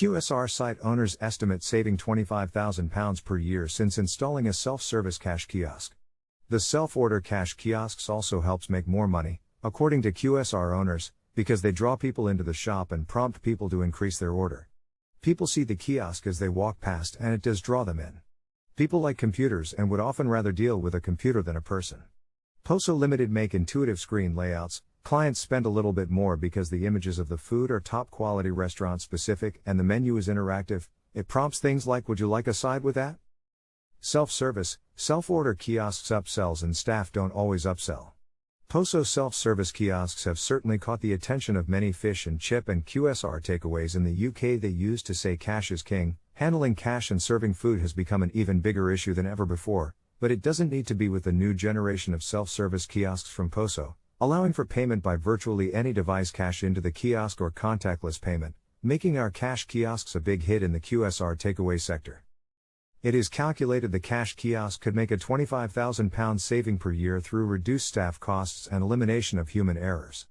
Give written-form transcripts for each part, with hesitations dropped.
QSR Site owners estimate saving £25,000 per year since installing a self-service cash kiosk. The self-order cash kiosks also helps make more money, according to QSR owners, because they draw people into the shop and prompt people to increase their order. People see the kiosk as they walk past and it does draw them in. People like computers and would often rather deal with a computer than a person. Posso Ltd make intuitive screen layouts. Clients spend a little bit more because the images of the food are top quality restaurant specific and the menu is interactive. It prompts things like, would you like a side with that? Self-service, self-order kiosks upsells and staff don't always upsell. Posso self-service kiosks have certainly caught the attention of many fish and chip and QSR takeaways in the UK. They used to say cash is king. Handling cash and serving food has become an even bigger issue than ever before, but it doesn't need to be with the new generation of self-service kiosks from Posso, allowing for payment by virtually any device, cash into the kiosk or contactless payment, making our cash kiosks a big hit in the QSR takeaway sector. It is calculated the cash kiosk could make a £25,000 saving per year through reduced staff costs and elimination of human errors.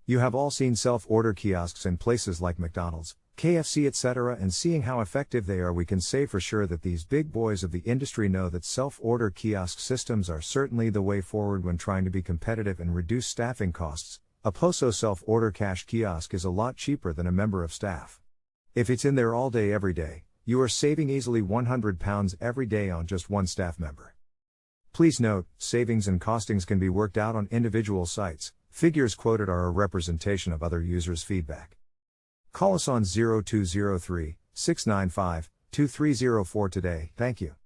You have all seen self-order kiosks in places like McDonald's, KFC etc., and seeing how effective they are, we can say for sure that these big boys of the industry know that self-order kiosk systems are certainly the way forward when trying to be competitive and reduce staffing costs. A Posso self-order cash kiosk is a lot cheaper than a member of staff. If it's in there all day every day, you are saving easily £100 every day on just one staff member. Please note, savings and costings can be worked out on individual sites. Figures quoted are a representation of other users' feedback. Call us on 0203 695 2304 today. Thank you.